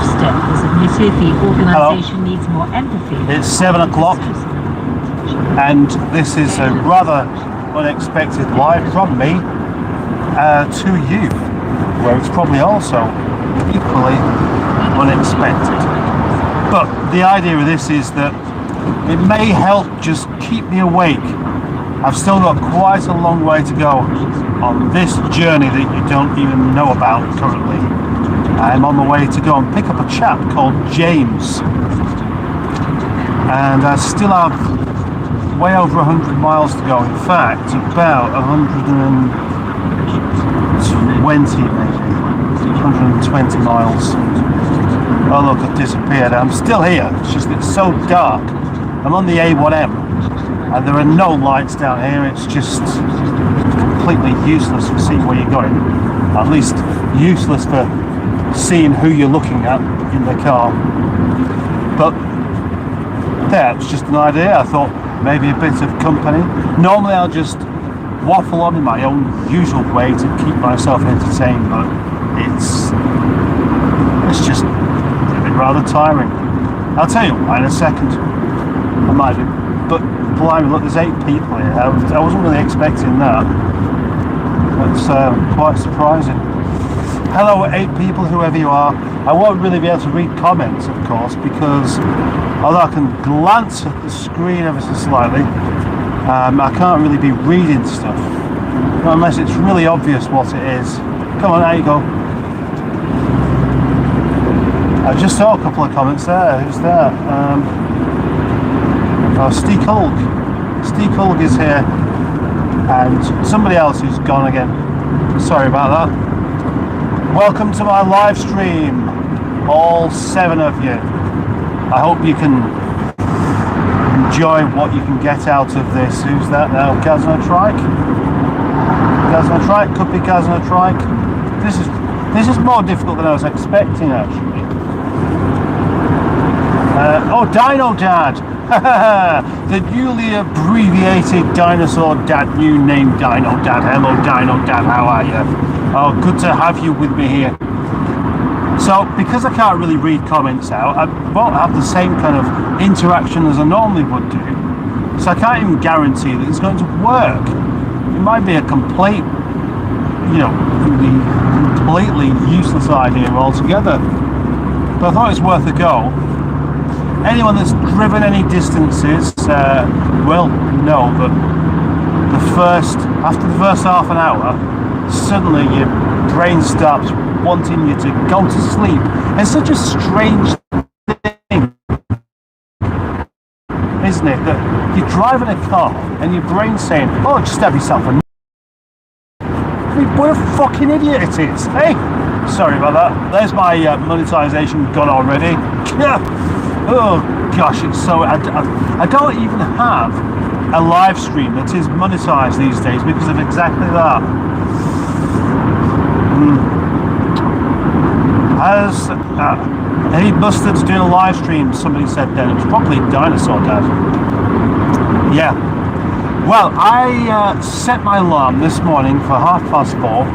step was admitted, the organisation needs more empathy. It's 7 o'clock and this is a rather unexpected live from me to you, where it's probably also equally unexpected. But the idea of this is that it may help just keep me awake. I've still got quite a long way to go on this journey that you don't even know about currently. I'm on the way to go and pick up a chap called James. And I still have way over 100 miles to go. In fact, about 120 maybe. 120 miles. Oh look, I've disappeared. I'm still here. It's just it's so dark. I'm on the A1M and there are no lights down here. It's just completely useless for seeing where you're going. At least useless for seeing who you're looking at in the car. But yeah, it's just an idea. I thought maybe a bit of company. Normally I'll just waffle on in my own usual way to keep myself entertained, but it's just rather tiring. I'll tell you why in a second. I might do. But blimey, look, there's 8 people here. I wasn't really expecting that. That's quite surprising. Hello 8 people, whoever you are. I won't really be able to read comments, of course, because although I can glance at the screen ever so slightly, I can't really be reading stuff. Not unless it's really obvious what it is. Come on, there you go. I just saw a couple of comments there. Who's there? Steve Hulk. Steve Hulk is here. And somebody else who's gone again. Sorry about that. Welcome to my live stream. All 7 of you. I hope you can enjoy what you can get out of this. Who's that now? Gazna Trike? Gazna Trike? Could be Gazna Trike. This is more difficult than I was expecting, actually. Oh, Dino Dad! The newly abbreviated Dinosaur Dad, new name Dino Dad. Hello Dino Dad, how are you? Oh, good to have you with me here. So, because I can't really read comments out, I won't have the same kind of interaction as I normally would do. So I can't even guarantee that it's going to work. It might be a complete, completely useless idea altogether. But I thought it's worth a go. Anyone that's driven any distances will know that after the first half an hour, suddenly your brain starts wanting you to go to sleep. It's such a strange thing, isn't it? That you're driving a car and your brain's saying, oh, just have yourself a nap. I mean, what a fucking idiot it is, hey? Sorry about that. There's my monetization gone already. Oh gosh, it's so... I don't even have a live stream that is monetized these days because of exactly that. Hey, Bustard's doing a live stream, somebody said then. It was probably Dinosaur Dad. Yeah. Well, I set my alarm this morning for 4:30,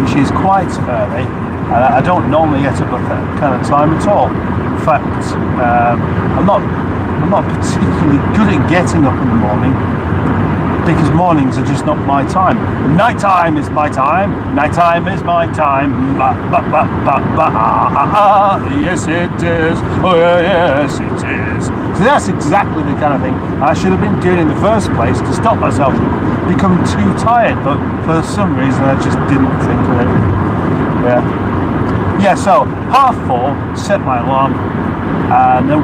which is quite early. I don't normally get up at that kind of time at all. In fact, I'm not particularly good at getting up in the morning because mornings are just not my time. Nighttime is my time. Nighttime is my time. Yes, it is. Oh, yes, it is. So that's exactly the kind of thing I should have been doing in the first place to stop myself from becoming too tired. But for some reason, I just didn't think of it. Yeah, so 4:30, set my alarm, and then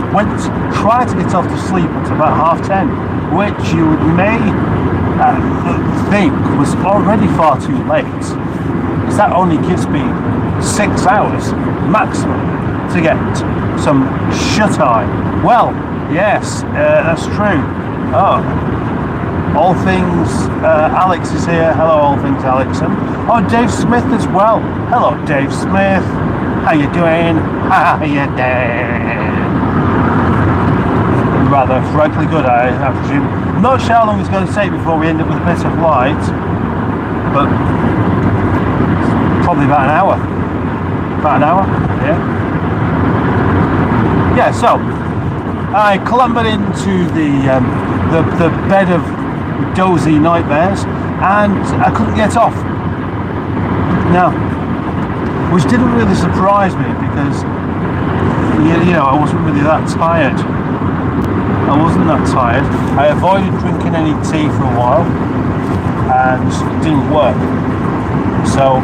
tried to get off to sleep until about 10:30, which you may think was already far too late, because that only gives me 6 hours maximum to get some shut-eye. Well, yes, that's true. Oh, All Things Alex is here. Hello, All Things Alex. And Dave Smith as well. Hello, Dave Smith. How you doing? How you doing? Rather frankly good, I presume. I'm not sure how long it's going to take before we end up with a bit of light, but probably about an hour. About an hour, yeah. yeah, so I clambered into the bed of Doy Nightmares, and I couldn't get off. Now, which didn't really surprise me because you know I wasn't really that tired. I wasn't that tired. I avoided drinking any tea for a while, and it didn't work. So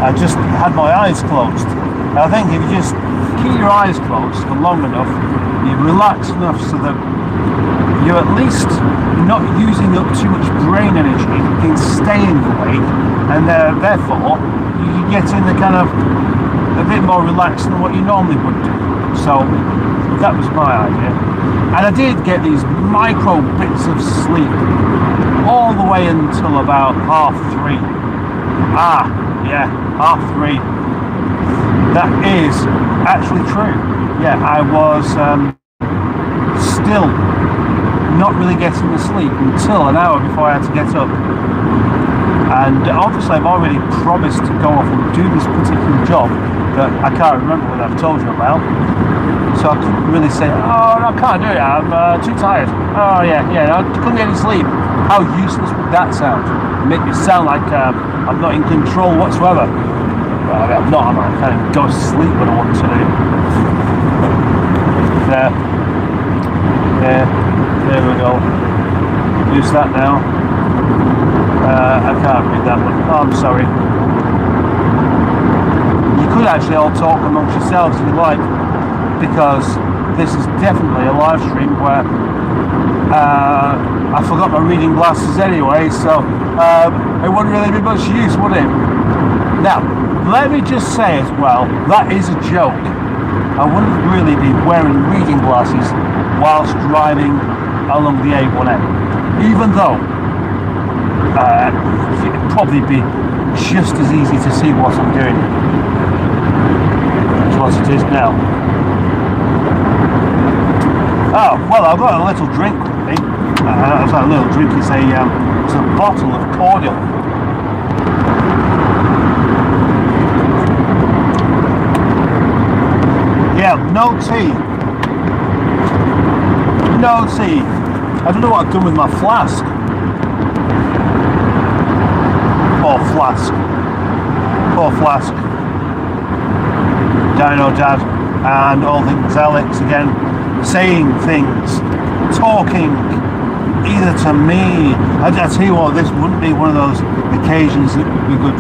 I just had my eyes closed. I think if you just keep your eyes closed for long enough, you relax enough so that you're at least not using up too much brain energy in staying awake, and therefore you get in the kind of a bit more relaxed than what you normally would do. So that was my idea, and I did get these micro bits of sleep all the way until about 3:30. Yeah, 3:30. That is actually true. Yeah, I was still not really getting to sleep until an hour before I had to get up. And obviously I've already promised to go off and do this particular job that I can't remember what I've told you about. So I couldn't really say, oh, no, I can't do it, I'm too tired. Oh yeah, I couldn't get any sleep. How useless would that sound? Make me sound like I'm not in control whatsoever. Well, I'm not, I kind of go to sleep when I want to do. There we go. Use that now. I can't read that one. Oh, I'm sorry. You could actually all talk amongst yourselves if you like, because this is definitely a live stream where I forgot my reading glasses anyway, so it wouldn't really be much use, would it? Now, let me just say as well, that is a joke. I wouldn't really be wearing reading glasses whilst driving along the A1M, even though it'd probably be just as easy to see what I'm doing as what it is now. Oh, well, I've got a little drink with me. It's not a little drink, it's a bottle of cordial. Yeah, no tea. No tea. I don't know what I've done with my flask. Poor flask. Poor flask. Dino Dad and all things Alex again, saying things, talking either to me. I tell you what, this wouldn't be one of those occasions that would be good.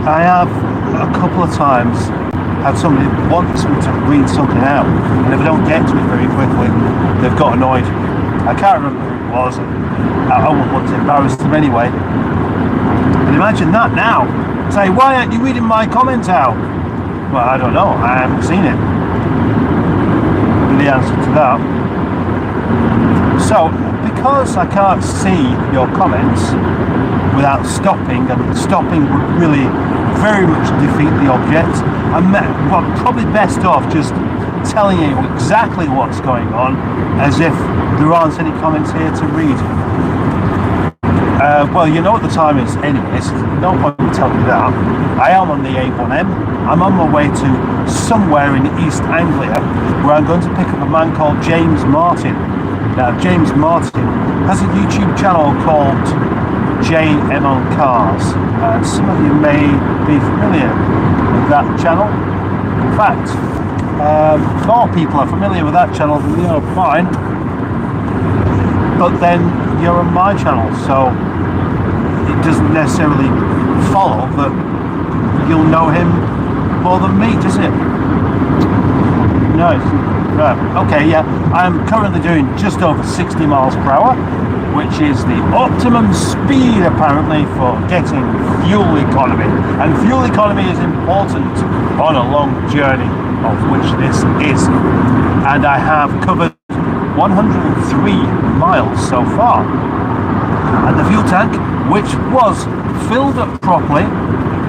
I have a couple of times had somebody wants me to read something out, and if I don't get to it very quickly, they've got annoyed. I can't remember who it was, and I wouldn't want to embarrass them anyway. But imagine that now. Say, why aren't you reading my comments out? Well, I don't know, I haven't seen it. The answer to that. So, because I can't see your comments without stopping, and stopping would really very much defeat the object, I'm probably best off just telling you exactly what's going on, as if there aren't any comments here to read. Well, you know what the time is anyway, so no point in telling you that. I am on the A1M. I'm on my way to somewhere in East Anglia, where I'm going to pick up a man called James Martin. Now, James Martin has a YouTube channel called JM on Cars. Some of you may be familiar with that channel. In fact, more people are familiar with that channel than they are mine. But then you're on my channel, so it doesn't necessarily follow that you'll know him more than me, does it? No. Right. Okay, yeah. I'm currently doing just over 60 miles per hour, which is the optimum speed apparently for getting fuel economy. And fuel economy is important on a long journey, of which this is. And I have covered 103 miles so far. And the fuel tank, which was filled up properly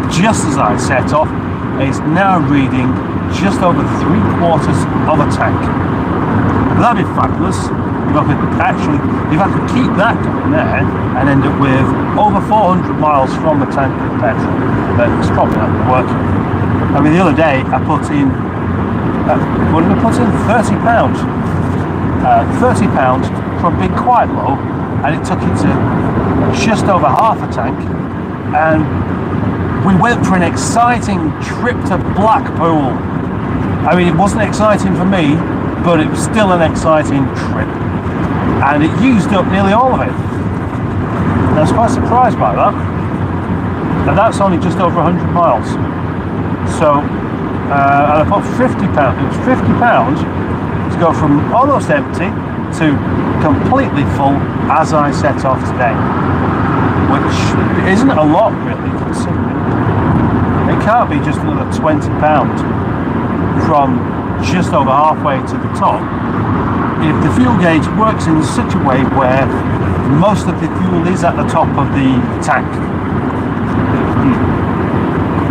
just as I set off, is now reading just over 3/4 of a tank. That'd be fabulous if I could keep that going there and end up with over 400 miles from the tank of petrol. But it's probably not going to work. I mean, the other day I put in What did I put in? £30. £30 from being quite low, and it took it to just over half a tank. And we went for an exciting trip to Blackpool. I mean, it wasn't exciting for me, but it was still an exciting trip. And it used up nearly all of it. I was quite surprised by that. And that's only just over 100 miles. So, and I put £50. It was £50 to go from almost empty to completely full as I set off today. Which isn't a lot, really, considering. It can't be just another £20 from just over halfway to the top if the fuel gauge works in such a way where most of the fuel is at the top of the tank.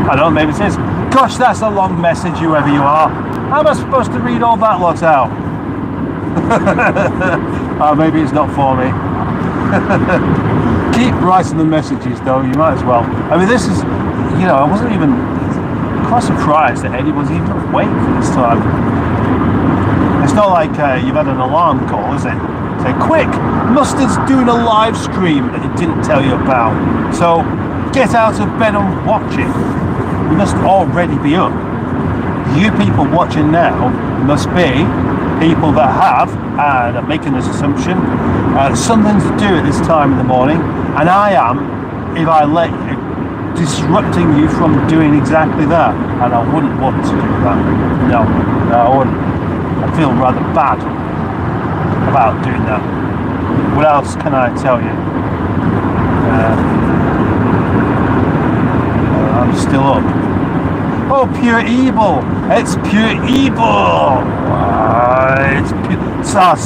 I don't know, maybe it is. Gosh, that's a long message, whoever you are. How am I supposed to read all that lot out? Oh, maybe it's not for me. Keep writing the messages though, you might as well. I mean, this is, you know, I wasn't even quite surprised that Eddie was even awake this time. It's not like you've had an alarm call, is it? Say, quick, Mustard's doing a live stream that it didn't tell you about. So get out of bed and watch it. You must already be up. You people watching now must be people that have, and I'm making this assumption, something to do at this time in the morning, and I am, if I let you, disrupting you from doing exactly that, and I wouldn't want to do that. No, I wouldn't. I feel rather bad about doing that. What else can I tell you? I'm still up. Oh, pure evil! It's pure evil! It's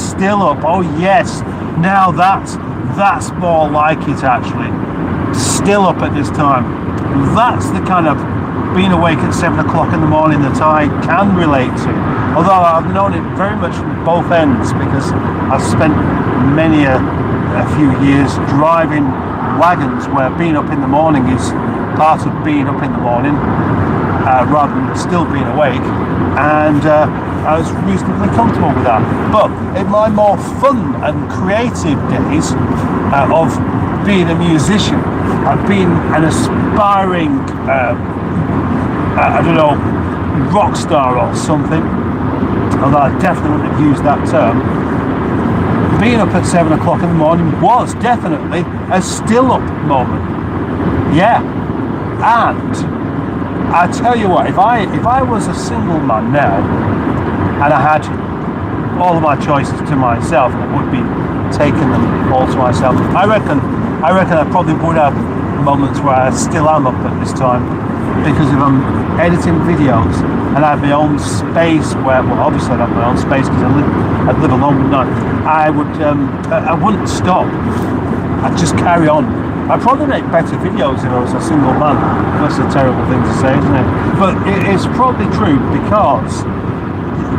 still up. Oh yes. Now that's more like it actually. Still up at this time. That's the kind of being awake at 7 o'clock in the morning that I can relate to. Although I've known it very much from both ends because I've spent many a few years driving wagons where being up in the morning is part of being up in the morning rather than still being awake, and I was reasonably comfortable with that. But in my more fun and creative days of being a musician, I've been an aspiring I don't know, rock star or something, although I definitely wouldn't have used that term. Being up at 7 o'clock in the morning was definitely a still up moment. Yeah. And I tell you what, if I was a single man now and I had all of my choices to myself, I would be taking them all to myself. I reckon I probably would have moments where I still am up at this time, because if I'm editing videos and I have my own space where, well, obviously I have my own space because I live alone, wouldn't I wouldn't stop. I'd just carry on. I'd probably make better videos if I was a single man. That's a terrible thing to say, isn't it? But it's probably true because,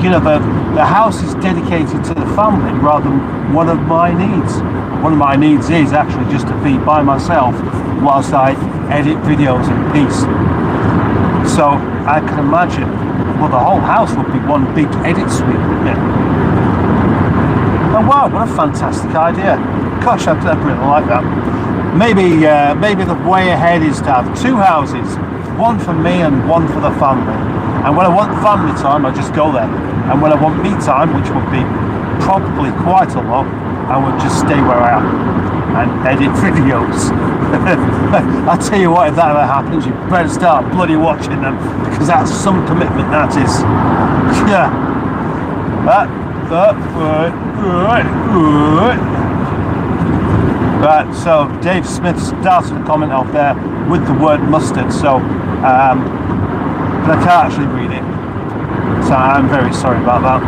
you know, the house is dedicated to the family rather than one of my needs. One of my needs is actually just to be by myself whilst I edit videos in peace. So I can imagine, well, the whole house would be one big edit suite, wouldn't it? Oh wow, what a fantastic idea. Gosh, I'd really like that. Maybe the way ahead is to have two houses, one for me and one for the family. And when I want family time, I just go there. And when I want me time, which would be probably quite a lot, I would just stay where I am and edit videos. I'll tell you what, if that ever happens, you better start bloody watching them, because that's some commitment, that is. Yeah. Right, so Dave Smith started a comment out there with the word mustard, so I can't actually read it, so I'm very sorry about that.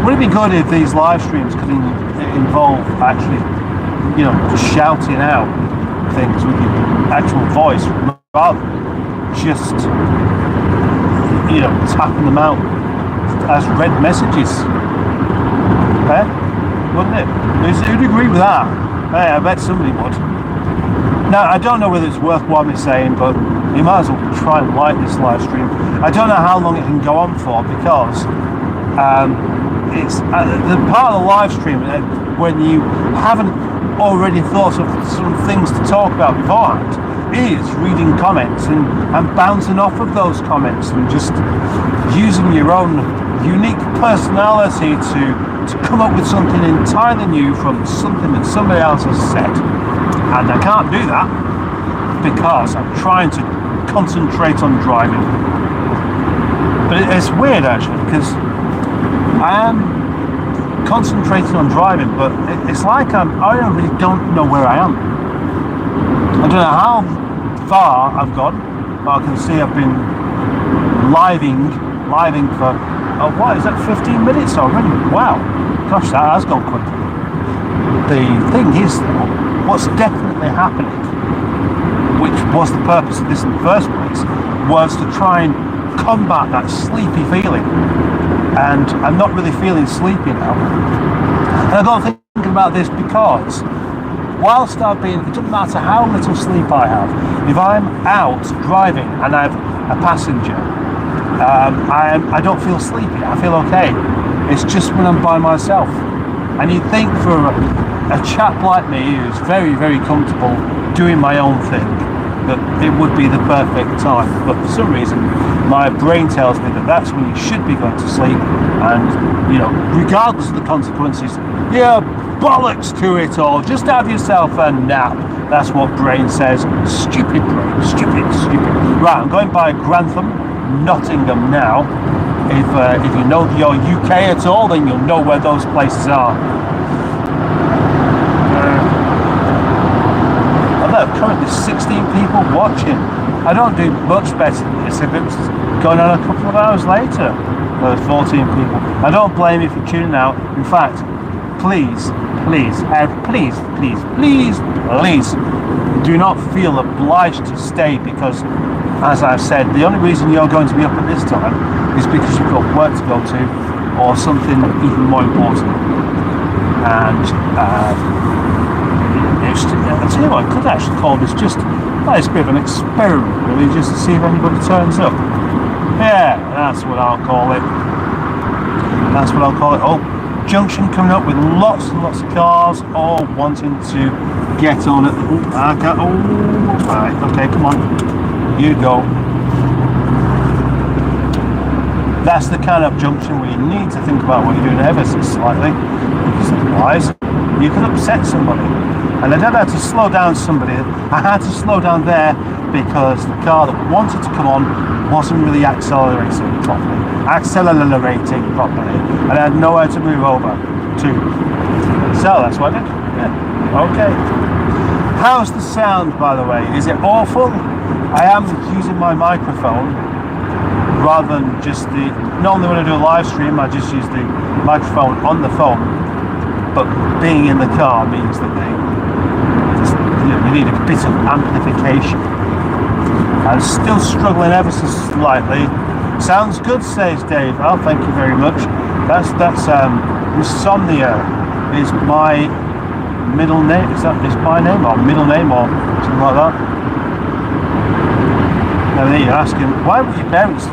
Would it be good if these live streams could involve actually, you know, just shouting out things with your actual voice rather than just, you know, tapping them out as read messages? Wouldn't it? Who'd agree with that? Hey, I bet somebody would. Now, I don't know whether it's worthwhile me saying, but you might as well try and like this live stream. I don't know how long it can go on for, because it's the part of the live stream when you haven't already thought of some things to talk about beforehand is reading comments and bouncing off of those comments and just using your own unique personality to come up with something entirely new from something that somebody else has said. And I can't do that because I'm trying to concentrate on driving. But it's weird actually, because I am concentrating on driving, but it's like I really don't know where I am. I don't know how far I've gone, but I can see I've been living for what is that, 15 minutes already? Wow, gosh, that has gone quickly. The thing is though, what's definitely happening, which was the purpose of this in the first place, was to try and combat that sleepy feeling. And I'm not really feeling sleepy now. And I got thinking about this because whilst I've been, it doesn't matter how little sleep I have, if I'm out driving and I have a passenger, I don't feel sleepy, I feel okay. It's just when I'm by myself. And you'd think for a chap like me who's very, very comfortable doing my own thing, that it would be the perfect time. But for some reason, my brain tells me that that's when you should be going to sleep, and, you know, regardless of the consequences, yeah, bollocks to it all, just have yourself a nap. That's what brain says. Stupid brain, stupid. Right, I'm going by Grantham, Nottingham now. If you know your UK at all, then you'll know where those places are. Currently 16 people watching. I don't do much better than this if it was going on a couple of hours later. There's 14 people. I don't blame you for tuning out. In fact, please do not feel obliged to stay, because, as I've said, the only reason you're going to be up at this time is because you've got work to go to or something even more important. And I'll tell you what, I could actually call this just it's a bit of an experiment, really, just to see if anybody turns up. Yeah, that's what I'll call it. Oh, junction coming up with lots and lots of cars, all wanting to get on it. Right, okay, come on, you go. That's the kind of junction where you need to think about what you're doing ever so slightly, because otherwise you can upset somebody. And I don't have to slow down somebody. I had to slow down there because the car that wanted to come on wasn't really accelerating properly, and I had nowhere to move over to. So that's what I did. Yeah. Okay. How's the sound, by the way? Is it awful? I am using my microphone rather than just the. Normally when I do a live stream, I just use the microphone on the phone. But being in the car means that you need a bit of amplification. I'm still struggling ever so slightly. Sounds good, says Dave. Oh, thank you very much. That's insomnia is my middle name. Is my name or middle name or something like that? Now then you're asking, why would your parents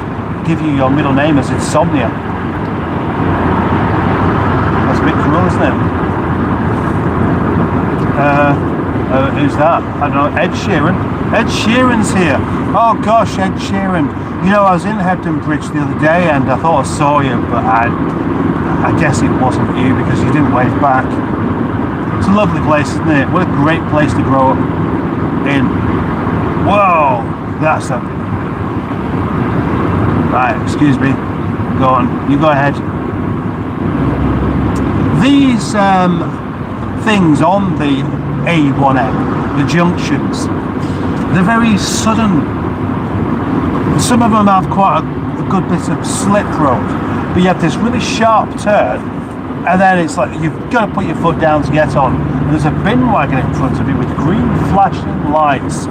give you your middle name as insomnia? That's a bit cruel, isn't it? Who's that? I don't know. Ed Sheeran. Ed Sheeran's here. Oh gosh, Ed Sheeran. You know, I was in Hebden Bridge the other day and I thought I saw you, but I guess it wasn't you because you didn't wave back. It's a lovely place, isn't it? What a great place to grow up in. Whoa, that's a. Right, excuse me. Go on. You go ahead. These things on the A1M, the junctions, they're very sudden. Some of them have quite a good bit of slip road, but you have this really sharp turn, and then it's like you've got to put your foot down to get on. And there's a bin wagon in front of you with green flashing lights,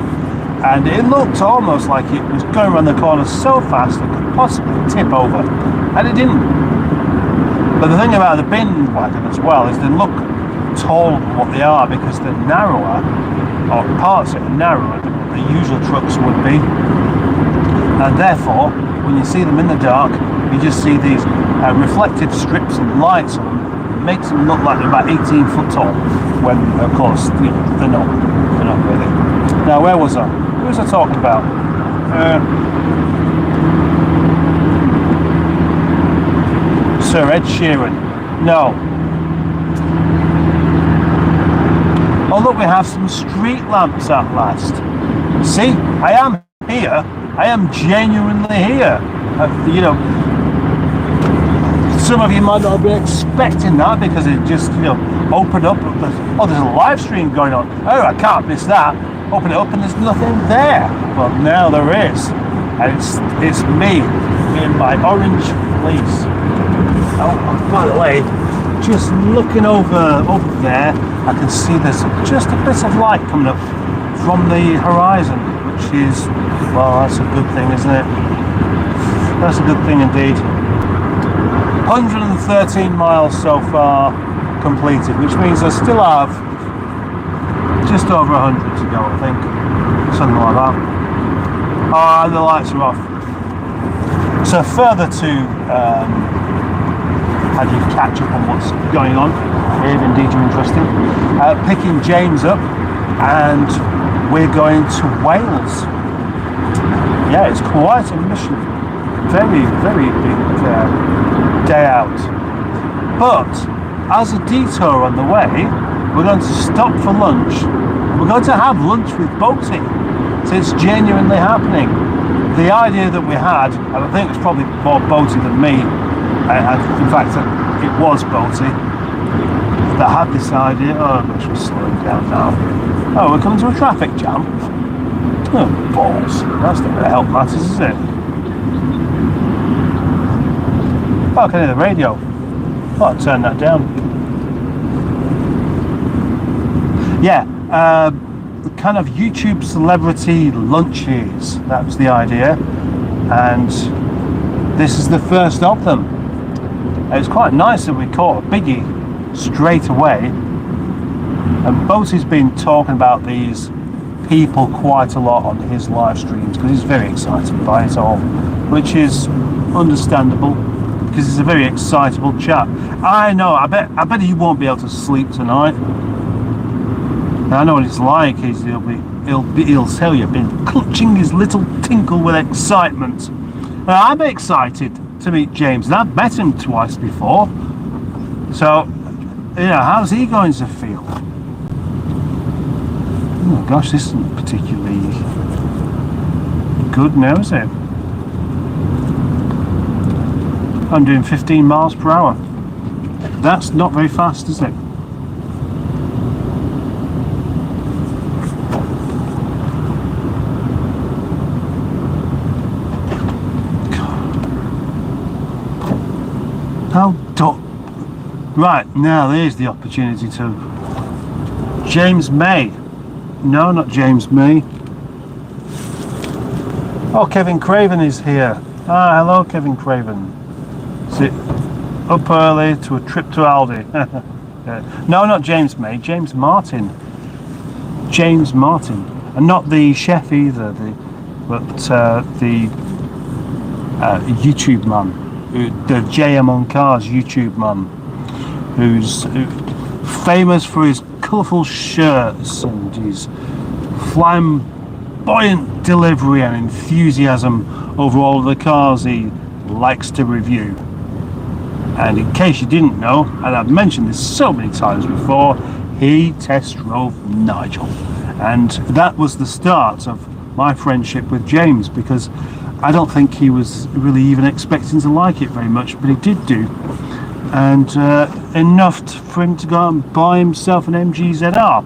and it looked almost like it was going around the corner so fast it could possibly tip over, and it didn't. But the thing about the bin wagon as well is they look taller than what they are, because they're narrower, or parts of it are narrower than what the usual trucks would be. and therefore when you see them in the dark, you just see these reflected strips of lights on them. It makes them look like they're about 18 foot tall, when of course they're not really. Now, where was I? Who was I talking about? Sir Ed Sheeran. No. Oh look, we have some street lamps at last. See, I am here. I am genuinely here. You know, some of you might not be expecting that because it just, you know, opened up. Oh, there's a live stream going on. Oh, I can't miss that. Open it up and there's nothing there. Well, now there is. And it's me in my orange fleece. Oh, by the way, just looking over there, I can see there's just a bit of light coming up from the horizon, which is, well, that's a good thing, isn't it? That's a good thing indeed. 113 miles so far completed, which means I still have just over 100 to go, I think. Something like that. Ah, the lights are off. So further to how do you catch up on what's going on, if indeed you're interested. Picking James up, and we're going to Wales. Yeah, it's quite a mission. Very, very big day out. But as a detour on the way, we're going to stop for lunch. We're going to have lunch with Boaty. So it's genuinely happening. The idea that we had, and I think it was probably more Boaty than me, in fact it was Boaty that had this idea. Oh gosh, we're slowing down now. Oh, we're coming to a traffic jam. Oh, balls. That's not going to help matters, is it? Oh, I can hear the radio. Oh, I'll turn that down. Yeah, kind of YouTube celebrity lunches. That was the idea. And this is the first of them. It's quite nice that we caught a biggie straight away. And Boaty's been talking about these people quite a lot on his live streams because he's very excited by it all, which is understandable because he's a very excitable chap. I know. I bet he won't be able to sleep tonight. And I know what it's like. He'll tell you, been clutching his little tinkle with excitement. I'm excited to meet James, and I've met him twice before. So, you know, how's he going to feel? Oh gosh, this isn't particularly good now, is it? I'm doing 15 miles per hour. That's not very fast, is it? How right, now there's the opportunity to James May. No, not James May. Oh, Kevin Craven is here. Ah, hello, Kevin Craven. Sit up early to a trip to Aldi. No, not James May. James Martin. James Martin, and not the chef either. But the YouTube man, the JM on Cars YouTube man, who's famous for his colourful shirts and his flamboyant delivery and enthusiasm over all of the cars he likes to review. And in case you didn't know, and I've mentioned this so many times before, he test drove Nigel, and that was the start of my friendship with James, because I don't think he was really even expecting to like it very much, but he did do, and enough for him to go out and buy himself an MG-ZR.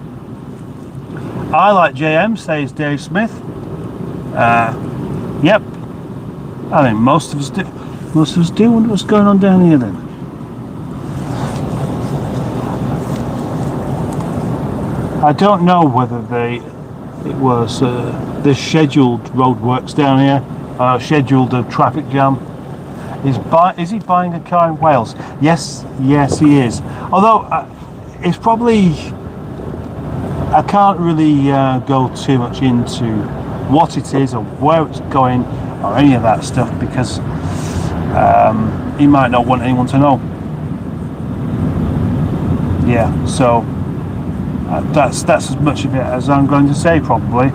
I like JM, says Dave Smith. Yep, I think most of us do. Most of us do. Wonder what's going on down here then. I don't know whether it was the scheduled roadworks down here, scheduled a traffic jam. Is he buying a car in Wales? Yes, he is. Although it's probably, I can't really go too much into what it is or where it's going. or any of that stuff, because he might not want anyone to know. Yeah, so that's as much of it as I'm going to say, probably.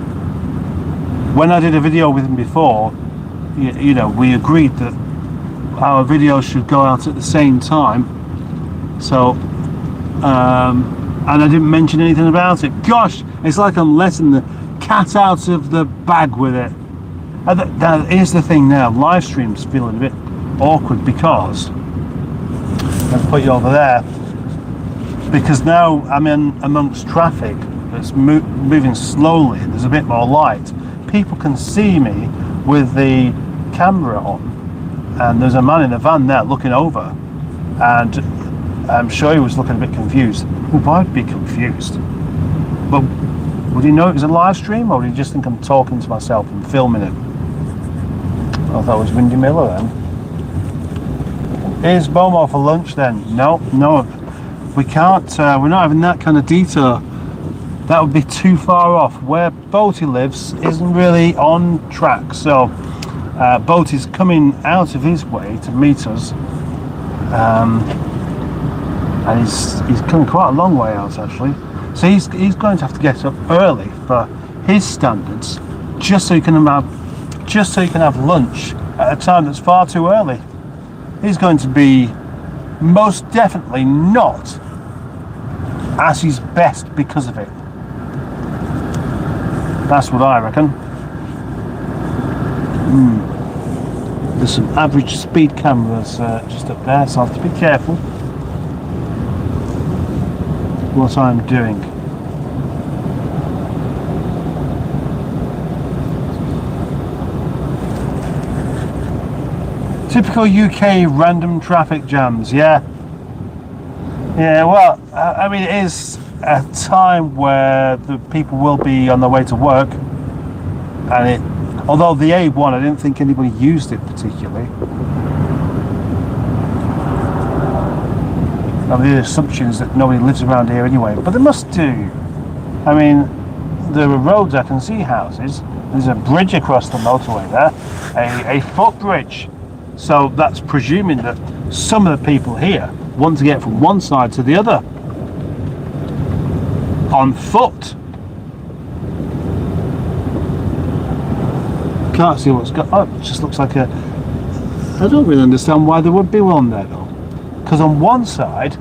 When I did a video with him before, you know, we agreed that our videos should go out at the same time. So, and I didn't mention anything about it. Gosh, it's like I'm letting the cat out of the bag with it. Now, here's the thing now, live streams feeling a bit awkward because, I'll put you over there, because now I'm in amongst traffic that's moving slowly, there's a bit more light. People can see me with the camera on, and there's a man in a van there looking over, and I'm sure he was looking a bit confused. Well, I'd be confused, but would he know it was a live stream, or would he just think I'm talking to myself and filming it? I thought it was Windy Miller then. Is Bomo for lunch then? No, we can't, we're not having that kind of detour. That would be too far off. Where Boaty lives isn't really on track, so Boaty's coming out of his way to meet us, and he's coming quite a long way out actually. So he's going to have to get up early for his standards, just so he can have lunch at a time that's far too early. He's going to be most definitely not at his best because of it. That's what I reckon. There's some average speed cameras just up there, so I have to be careful what I'm doing. Typical UK random traffic jams, yeah. Yeah, well, I mean, it is a time where the people will be on their way to work, and although the A1, I didn't think anybody used it particularly. Now, the assumption is that nobody lives around here anyway, but they must do. I mean, there are roads, I can see houses. There's a bridge across the motorway there, a footbridge. So that's presuming that some of the people here want to get from one side to the other on foot. Can't see what's got. Oh, it just looks like a. I don't really understand why there would be one there though, because on one side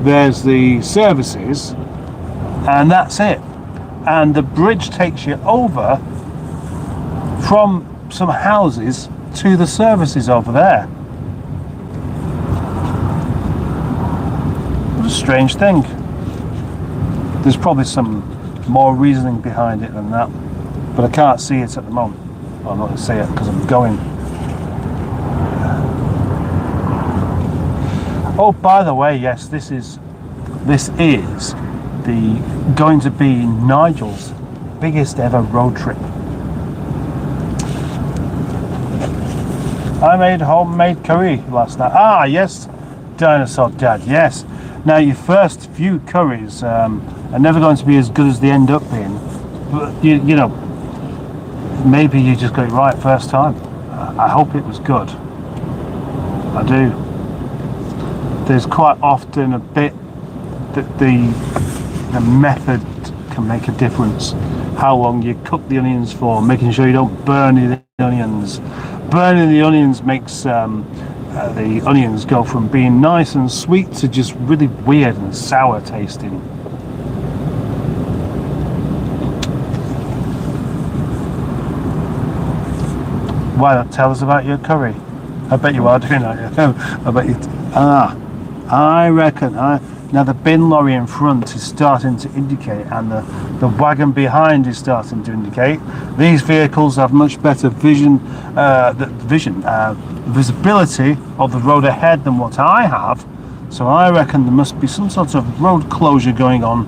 there's the services, and that's it, and the bridge takes you over from some houses to the services over there. What a strange thing. There's probably some more reasoning behind it than that, but I can't see it at the moment. Well, I'm not going to see it because I'm going. Oh, by the way, yes, this is going to be Nigel's biggest ever road trip. I made homemade curry last night. Ah, yes, Dinosaur Dad, yes. Now, your first few curries are never going to be as good as they end up being. But, you know, maybe you just got it right first time. I hope it was good. I do. There's quite often a bit that the method can make a difference. How long you cook the onions for, making sure you don't burn the onions. Burning the onions makes the onions go from being nice and sweet to just really weird and sour tasting. Why not tell us about your curry? I bet you are doing that. I bet you. I reckon. Now the bin lorry in front is starting to indicate, and the wagon behind is starting to indicate. These vehicles have much better visibility of the road ahead than what I have. So I reckon there must be some sort of road closure going on,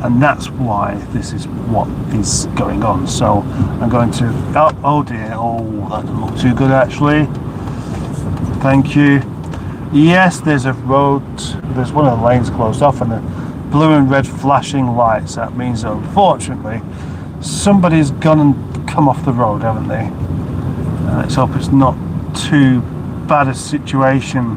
and that's why this is what is going on. So I'm going to. Oh dear! Oh, that doesn't look too good actually. Thank you. Yes, there's a road, there's one of the lanes closed off and the blue and red flashing lights. That means that unfortunately somebody's gone and come off the road, haven't they? Let's hope it's not too bad a situation.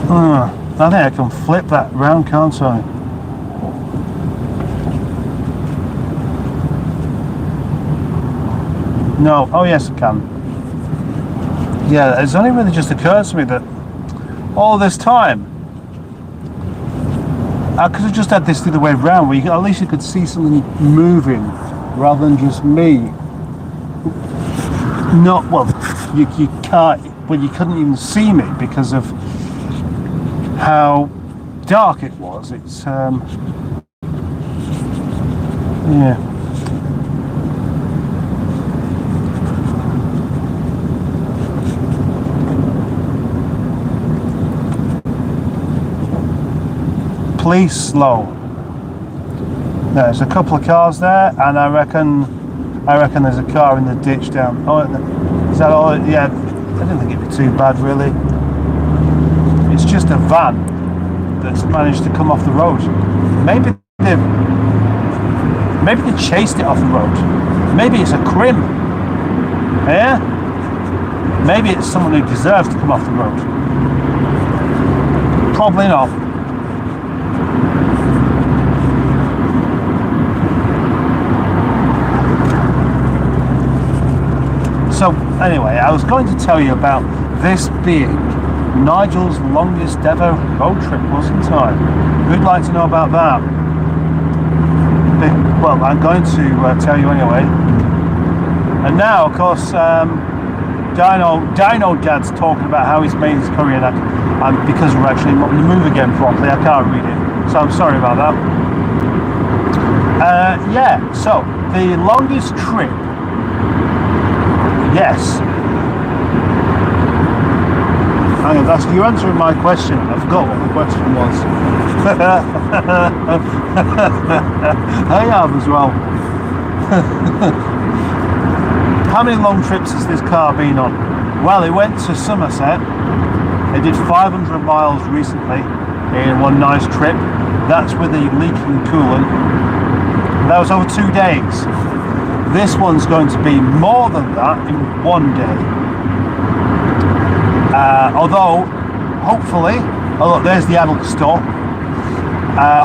I think I can flip that round, can't I? No. Oh yes, I can. Yeah, it's only really just occurred to me that all this time I could have just had this the other way around, where at least you could see something moving rather than just me. Not well. You can't. Well, you couldn't even see me because of how dark it was. It's yeah. Police slow. There's a couple of cars there, and I reckon there's a car in the ditch down. Oh, is that all? Yeah, I didn't think it'd be too bad really. It's just a van that's managed to come off the road. Maybe they chased it off the road. Maybe it's a crim. Yeah? Maybe it's someone who deserves to come off the road. Probably not. So anyway, I was going to tell you about this being Nigel's longest ever road trip, wasn't I? Who'd like to know about that? Well, I'm going to tell you anyway. And now, of course, Dino Dad's talking about how he's made his career, and because we're actually not going to move again properly, I can't read it. So I'm sorry about that. Yeah, so the longest trip. Yes. Hang on, you're answering my question. I forgot what the question was. I have as well. How many long trips has this car been on? Well, it went to Somerset. It did 500 miles recently in one nice trip. That's with the leaking coolant. That was over 2 days. This one's going to be more than that in 1 day. Although, hopefully, oh look, there's the adult store.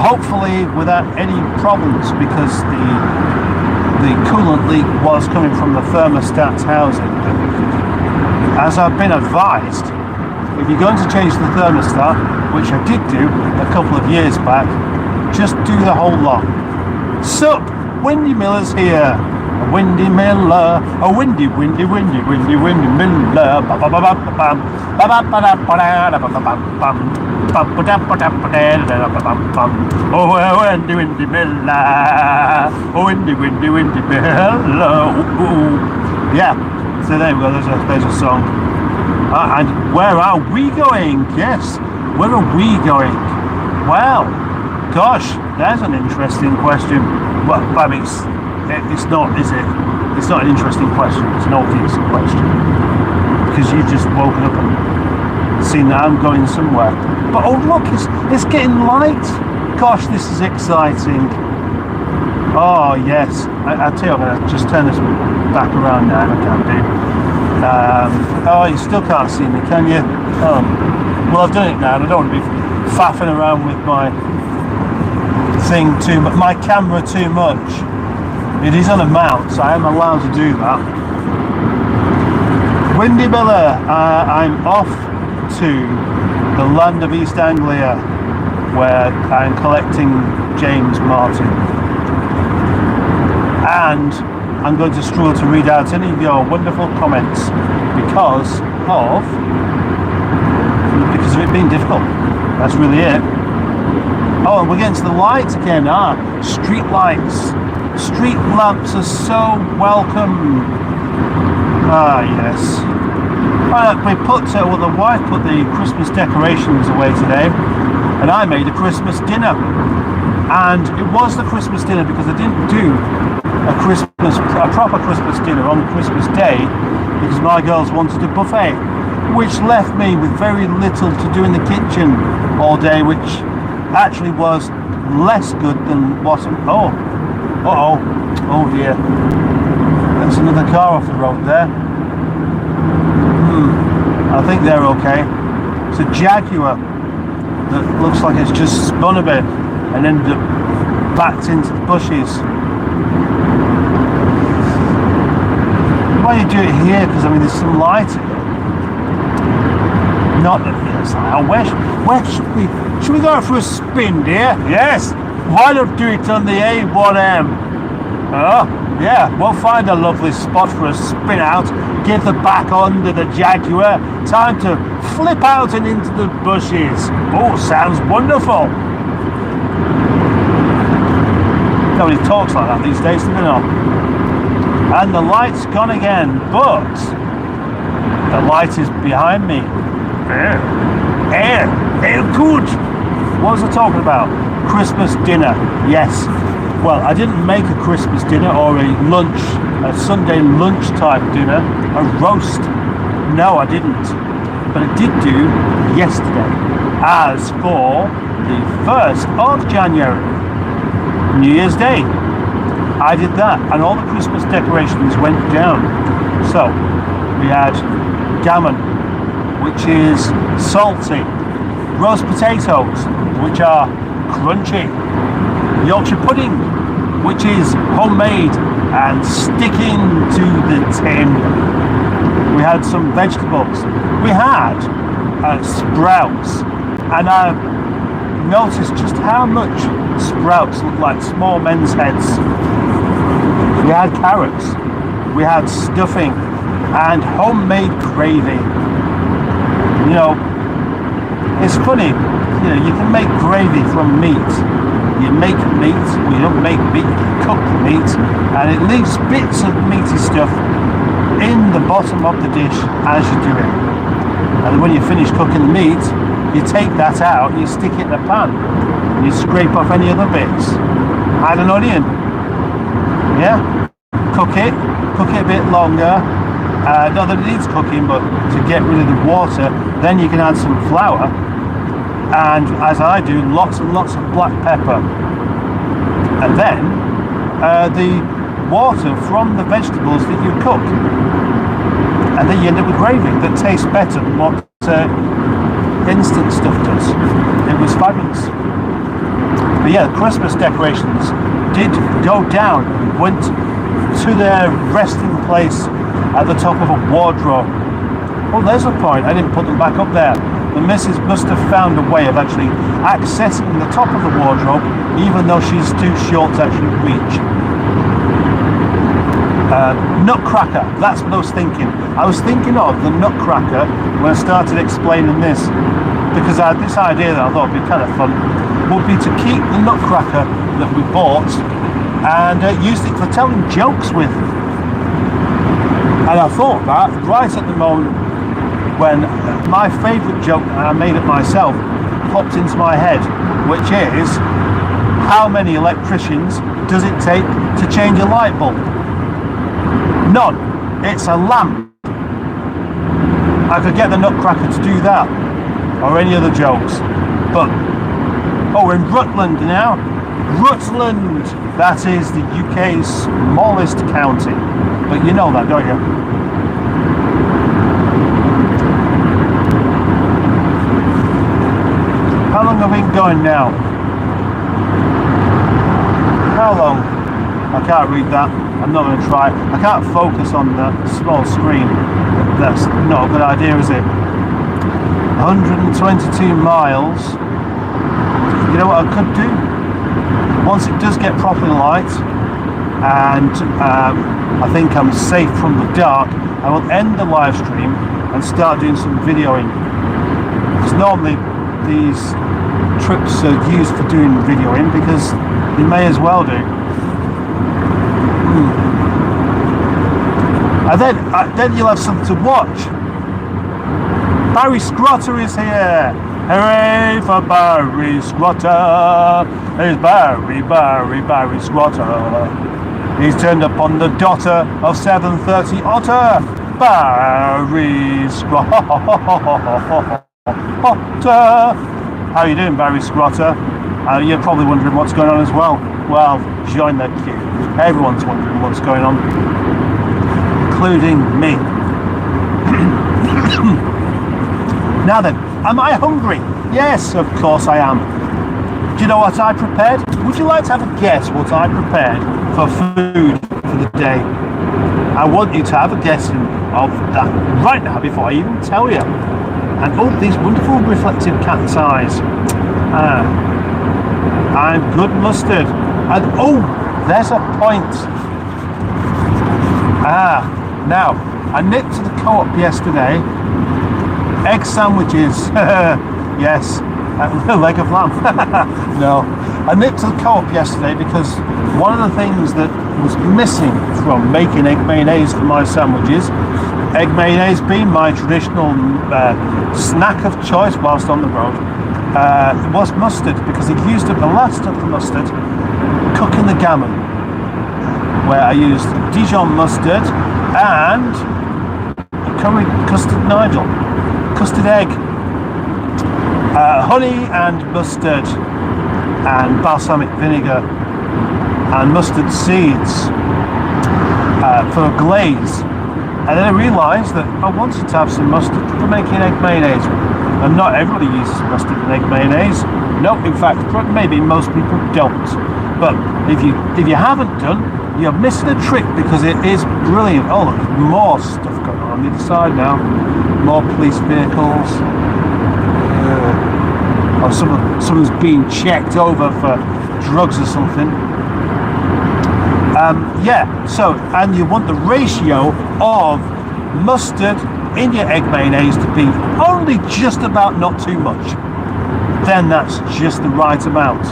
Hopefully without any problems, because the coolant leak was coming from the thermostat's housing. As I've been advised, if you're going to change the thermostat, which I did do a couple of years back, just do the whole lot. Sup, Windy Miller's here. A windy miller, a windy miller. Oh, windy miller, oh, windy miller. Yeah, so there we go. There's a song. And where are we going? Yes, where are we going? Well, gosh, that's an interesting question. Well, I mean, it's not, is it? It's not an interesting question. It's an obvious question, because you've just woken up and seen that I'm going somewhere. But oh look, it's getting light. Gosh, this is exciting. Oh yes, I tell you, I'm going to just turn this back around now. I can do. Oh, you still can't see me, can you? Oh, well, I've done it now, and I don't want to be faffing around with my thing too much, my camera too much. It is on a mount, so I am allowed to do that. Windy Miller, I'm off to the land of East Anglia, where I'm collecting James Martin. And I'm going to struggle to read out any of your wonderful comments because of it being difficult. That's really it. Oh, and we're getting to the lights again. Street lights. Street lamps are so welcome. Yes. The wife put the Christmas decorations away today, and I made a Christmas dinner. And it was the Christmas dinner because I didn't do a proper Christmas dinner on Christmas Day because my girls wanted a buffet, which left me with very little to do in the kitchen all day, which actually was less good than what... Oh dear. That's another car off the road there. I think they're okay. It's a Jaguar that looks like it's just spun a bit and ended up backed into the bushes. Why you do it here? Because I mean there's some light here. Not that it's like, where should we go for a spin, dear? Yes. Why not do it on the A1M? Oh, yeah, we'll find a lovely spot for a spin out, get the back under the Jaguar, time to flip out and into the bushes. Oh, sounds wonderful. Nobody talks like that these days, do they not? And the light's gone again, but the light is behind me. Air, good. What was I talking about? Christmas dinner, yes. Well, I didn't make a Christmas dinner or a lunch, a Sunday lunch type dinner, a roast. No, I didn't. But I did do yesterday. As for the 1st of January, New Year's Day, I did that, and all the Christmas decorations went down. So, we had gammon, which is salty, roast potatoes, which are crunchy, Yorkshire pudding, which is homemade and sticking to the tin. We had some vegetables. We had sprouts, and I noticed just how much sprouts look like small men's heads. We had carrots, we had stuffing, and homemade gravy. You know, it's funny, you know, you can make gravy from meat. You make meat, well, you don't make meat, you cook the meat, and it leaves bits of meaty stuff in the bottom of the dish as you do it. And when you finish cooking the meat, you take that out, you stick it in a pan, and you scrape off any other bits. Add an onion, yeah, cook it a bit longer. Not that it needs cooking, but to get rid of the water, then you can add some flour, and as I do, lots and lots of black pepper, and then the water from the vegetables that you cook, and then you end up with gravy that tastes better than what instant stuff does. It was fabulous. But yeah, the Christmas decorations did go down, went to their resting place at the top of a wardrobe. Oh, there's a point, I didn't put them back up there. The missus must have found a way of actually accessing the top of the wardrobe, even though she's too short to actually reach. Nutcracker, that's what I was thinking. I was thinking of the Nutcracker when I started explaining this, because I had this idea that I thought would be kind of fun, would be to keep the Nutcracker that we bought and use it for telling jokes with. And I thought that right at the moment when my favourite joke that I made it myself popped into my head, which is, how many electricians does it take to change a light bulb? None. It's a lamp. I could get the Nutcracker to do that, or any other jokes. But, oh, we're in Rutland now. Rutland, that is the UK's smallest county. But you know that, don't you? How long have we been going now? How long? I can't read that. I'm not going to try. I can't focus on the small screen. That's not a good idea, is it? 122 miles. You know what I could do? Once it does get properly light, and I think I'm safe from the dark, I will end the live stream and start doing some videoing. Because normally these trips are used for doing videoing, because you may as well do. And then you'll have something to watch. Barry Scrotter is here. Hooray for Barry Scrotter. It's Barry Scrotter. He's turned up on the dotter of 7:30 Otter. Barry Scrotter. How you doing, Barry Scrotter? You're probably wondering what's going on as well. Well, join the queue. Everyone's wondering what's going on, including me. Now then, am I hungry? Yes, of course I am. Do you know what I prepared? Would you like to have a guess what I prepared for food for the day? I want you to have a guess of that right now before I even tell you. And oh, these wonderful reflective cat's eyes. I'm good mustard. And oh, there's a point. Now, I nipped to the co-op yesterday. Egg sandwiches. Yes. Leg of lamb. No. I nipped to the co-op yesterday because one of the things that was missing from making egg mayonnaise for my sandwiches, egg mayonnaise being my traditional snack of choice whilst on the road, was mustard, because it used up the last of the mustard cooking the gammon, where I used Dijon mustard and curry custard Nigel, custard egg, honey and mustard and balsamic vinegar and mustard seeds for a glaze. And then I realised that I wanted to have some mustard for making egg mayonnaise. And not everybody uses mustard in egg mayonnaise. No, in fact, maybe most people don't. But if you haven't done, you're missing a trick, because it is brilliant. Oh, look, more stuff going on the other side now. More police vehicles. Or someone's being checked over for drugs or something. So, and you want the ratio of mustard in your egg mayonnaise to be only just about not too much. Then that's just the right amount.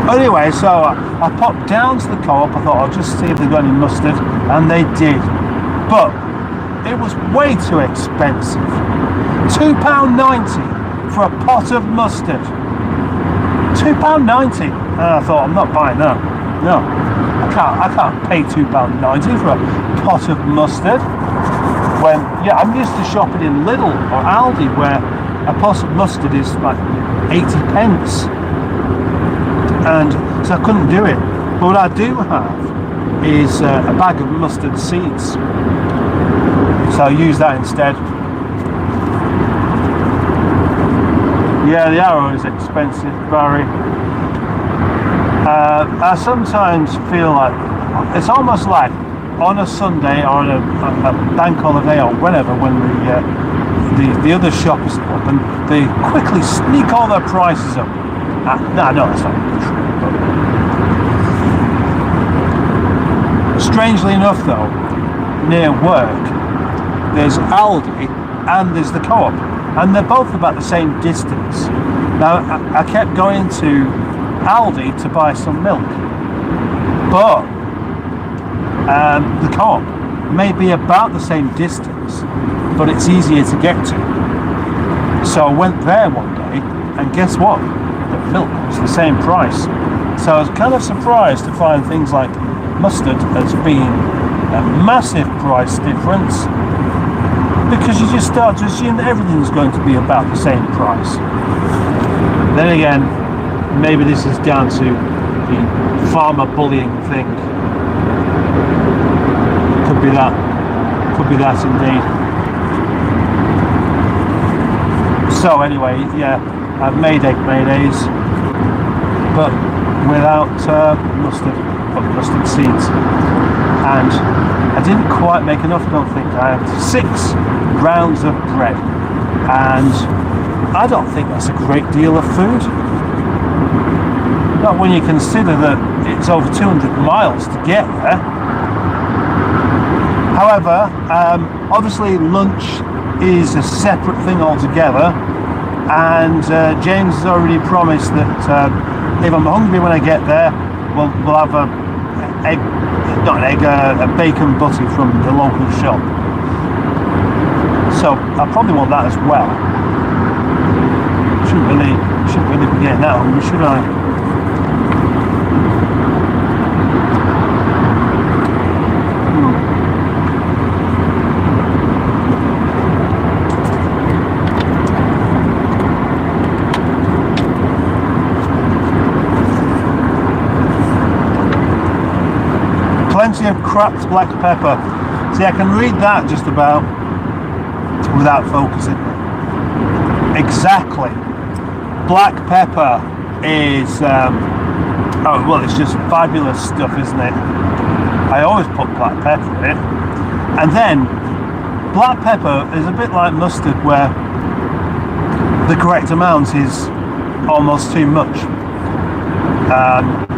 Anyway, so I popped down to the co-op. I thought I'll just see if they've got any mustard, and they did. But it was way too expensive. £2.90 for a pot of mustard. £2.90. And I thought, I'm not buying that. No, I can't pay £2.90 for a pot of mustard. When I'm used to shopping in Lidl or Aldi, where a pot of mustard is like 80 pence. And so I couldn't do it. But what I do have is a bag of mustard seeds. So I use that instead. Yeah, the Arrow is expensive, Barry. I sometimes feel like it's almost like on a Sunday or on a bank holiday or whenever, when the other shop is open, they quickly sneak all their prices up. No, that's not true. But strangely enough, though, near work, there's Aldi and there's the co-op, and they're both about the same distance. Now, I kept going to Aldi to buy some milk, but the co-op may be about the same distance, but it's easier to get to. So I went there one day, and guess what? The milk was the same price. So I was kind of surprised to find things like mustard as being a massive price difference, because you just start to assume that everything's going to be about the same price. Then again, maybe this is down to the farmer bullying thing. Could be that indeed. So anyway, yeah, I've made egg mayonnaise, but without mustard seeds, and I didn't quite make enough. I don't think. I had 6 rounds of bread, and I don't think that's a great deal of food. Not when you consider that it's over 200 miles to get there. However, obviously lunch is a separate thing altogether, and James has already promised that if I'm hungry when I get there, we'll have a bacon butty from the local shop. So I probably want that as well. Shouldn't really be getting that hungry, should I? plenty of cracked black pepper. See, I can read that just about without focusing. Exactly. Black pepper is, oh, well, it's just fabulous stuff, isn't it? I always put black pepper in it. And then, black pepper is a bit like mustard, where the correct amount is almost too much.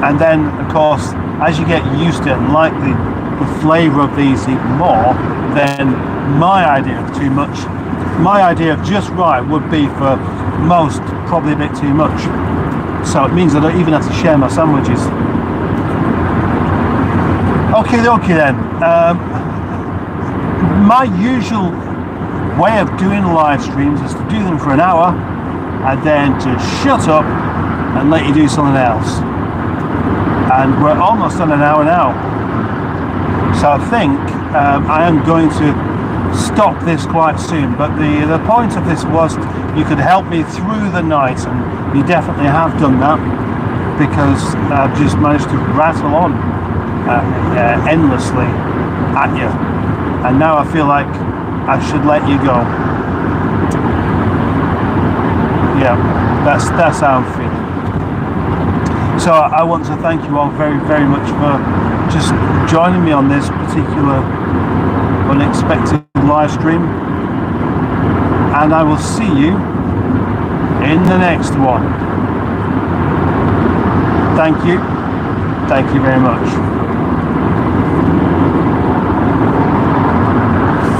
And then, of course, as you get used to it and like the flavour of these even more, then my idea of too much, my idea of just right would be for most probably a bit too much. So it means I don't even have to share my sandwiches. Okay then. My usual way of doing live streams is to do them for an hour and then to shut up and let you do something else. And we're almost on an hour now. So I think I am going to stop this quite soon. But the point of this was you could help me through the night, and you definitely have done that, because I've just managed to rattle on endlessly at you. And now I feel like I should let you go. Yeah, that's how I'm feeling. So I want to thank you all very, very much for just joining me on this particular unexpected live stream. And I will see you in the next one. Thank you. Thank you very much.